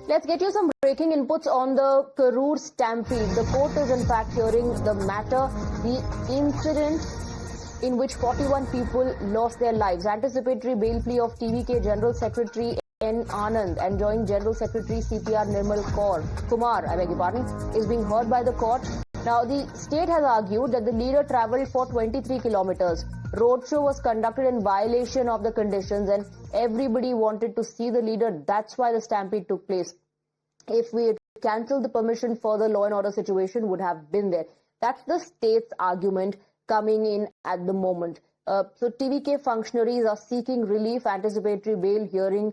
Let's get you some breaking inputs on the Karur Stampede. The court is in fact hearing the matter, the incident in which 41 people lost their lives. Anticipatory bail plea of TVK General Secretary N. Anand and Joint General Secretary CPR Nirmal Kumar, is being heard by the court. Now, the state has argued that the leader travelled for 23 kilometers. Roadshow was conducted in violation of the conditions and everybody wanted to see the leader. That's why the stampede took place. If we had cancelled the permission for the law and order situation would have been there. That's the state's argument coming in at the moment. So TVK functionaries are seeking relief. Anticipatory bail hearing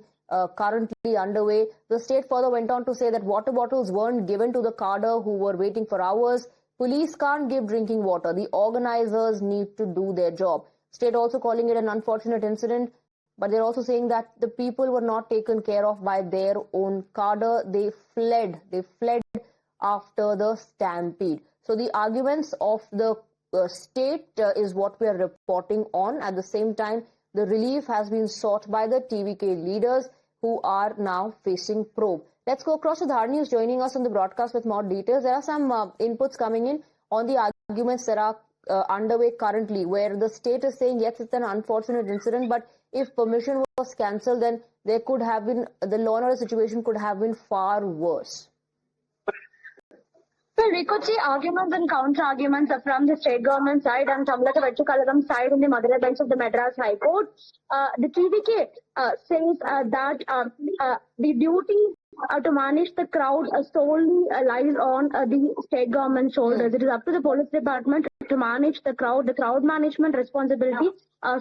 currently underway. The state further went on to say that water bottles weren't given to the cadre who were waiting for hours. Police can't give drinking water. The organizers need to do their job. State also calling it an unfortunate incident, but they're also saying that the people were not taken care of by their own cadre. They fled. They fled after the stampede. So the arguments of the state is what we are reporting on. At the same time, the relief has been sought by the TVK leaders who are now facing probe. Let's go across to Dharani, who's joining us on the broadcast with more details. There are some inputs coming in on the arguments that are underway currently, where the state is saying, yes, it's an unfortunate incident, but if permission was cancelled, then there could have been, the law and order situation could have been far worse. Well, we could see arguments and counter-arguments from the state government side and Tamilaka Vettukalagam side in the Madras bench of the Madras High Court. The TVK says that the duty to manage the crowd solely lies on the state government shoulders. It is up to the police department to manage the crowd. The crowd management responsibility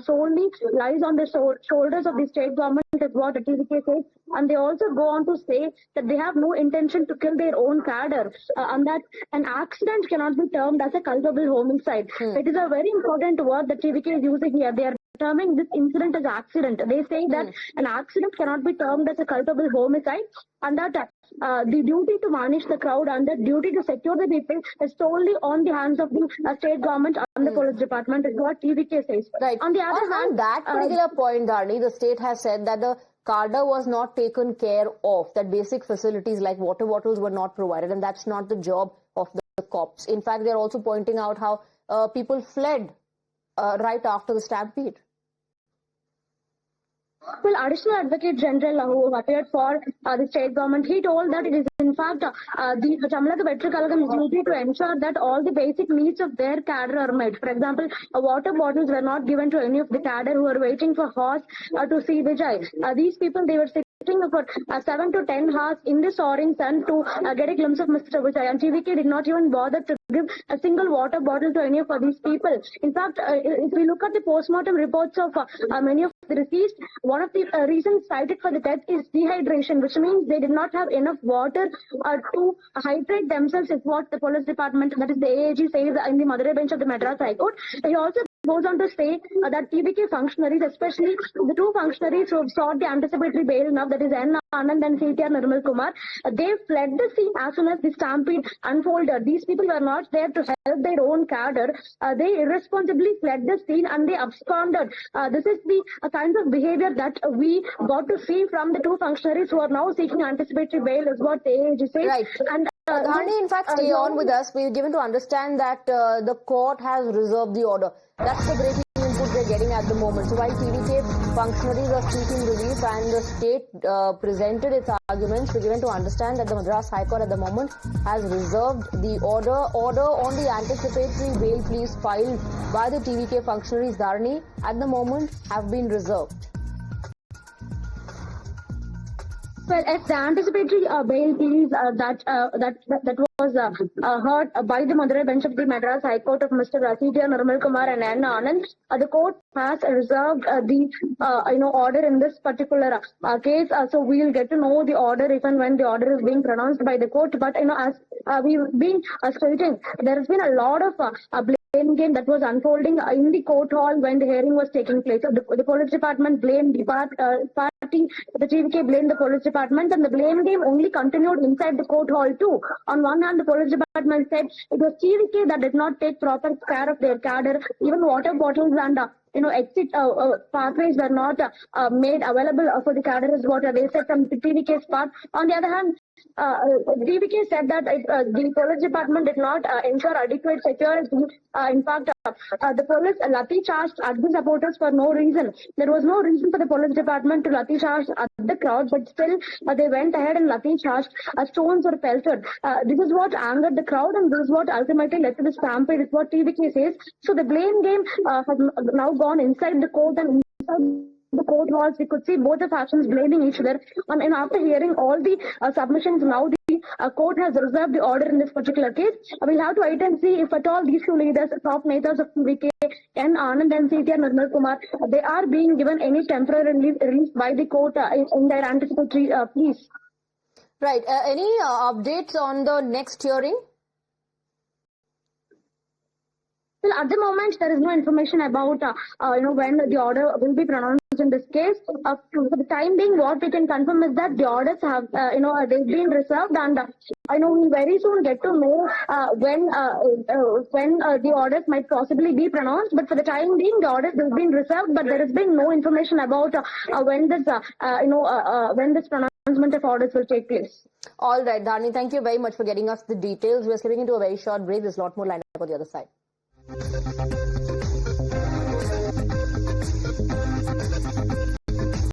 solely lies on the shoulders of the state government, is what the TVK says. And they also go on to say that they have no intention to kill their own cadre, and that an accident cannot be termed as a culpable homicide. It is a very important word that TVK is using here. They are terming this incident as accident. They say that an accident cannot be termed as a culpable homicide, and that the duty to manage the crowd and the duty to secure the people is solely on the hands of the state government and the police department, is what TVK says. Right. On the other hand, on that particular point, Dharani, the state has said that the cadre was not taken care of, that basic facilities like water bottles were not provided, and that's not the job of the cops. In fact, they're also pointing out how people fled right after the stampede. Well, Additional Advocate General who appeared for the state government, he told that it is in fact the Tamilaka Vettukalagam duty to ensure that all the basic needs of their cadre are met. For example, water bottles were not given to any of the cadre who were waiting for horse to see Vijay. These people, they were sitting for 7 to 10 hours in the soaring sun to get a glimpse of Mr. Vijay, and TVK did not even bother to give a single water bottle to any of these people. In fact, if we look at the post-mortem reports of many of the deceased, one of the reasons cited for the death is dehydration, which means they did not have enough water to hydrate themselves, is what the police department, that is the AAG, says in the Madras bench of the Madras High Court. He also goes on to say that TVK functionaries, especially the two functionaries who have sought the anticipatory bail now, that is N. Anand and CPR Nirmal Kumar, they fled the scene as soon as the stampede unfolded. These people were not there to help their own cadre. They irresponsibly fled the scene and they absconded. This is the kinds of behavior that we got to see from the two functionaries who are now seeking anticipatory bail, is what the AAG says. Right. And Dharani, in fact, stay on with us. We're given to understand that the court has reserved the order. That's the breaking input we're getting at the moment. So while TVK functionaries are seeking relief and the state presented its arguments, we're given to understand that the Madras High Court at the moment has reserved the order on the anticipatory bail pleas filed by the TVK functionaries, Dharani, at the moment have been reserved. Well, if the anticipatory bail pleas that was heard by the Madras bench of the Madras High Court of Mr. CPR Nirmal Kumar and N. Anand, the court has reserved the order in this particular case. So we'll get to know the order if and when the order is being pronounced by the court. But as we've been stating, there has been a lot of blame game that was unfolding in the court hall when the hearing was taking place. So the police department blamed the party, the TVK blamed the police department, and the blame game only continued inside the court hall too. On one hand, the police department said it was TVK that did not take proper care of their cadre. Even water bottles and exit pathways were not made available for the cadre is what they said from the TVK's part. On the other hand, DVK said that the police department did not ensure adequate security. In fact, the police lathi charged at the supporters for no reason. There was no reason for the police department to lathi charge at the crowd, but still they went ahead and lathi charged. Stones were pelted. This is what angered the crowd, and this is what ultimately led to the stampede. Is what TVK says. So the blame game has now gone inside the court and inside the court walls. We could see both the factions blaming each other. And after hearing all the submissions, now the court has reserved the order in this particular case. We'll have to wait and see if at all these two leaders, top netas of TVK, N. Anand and CTR Nirmal Kumar, they are being given any temporary relief by the court in their anticipatory pleas. Right. Any updates on the next hearing? Well, at the moment, there is no information about when the order will be pronounced in this case. For the time being, what we can confirm is that the orders have, they've been reserved, and I know we'll very soon get to know when the orders might possibly be pronounced. But for the time being, the orders have been reserved, but there has been no information about when this pronouncement of orders will take place. All right, Dharani, thank you very much for getting us the details. We're slipping into a very short break. There's a lot more lined up on the other side.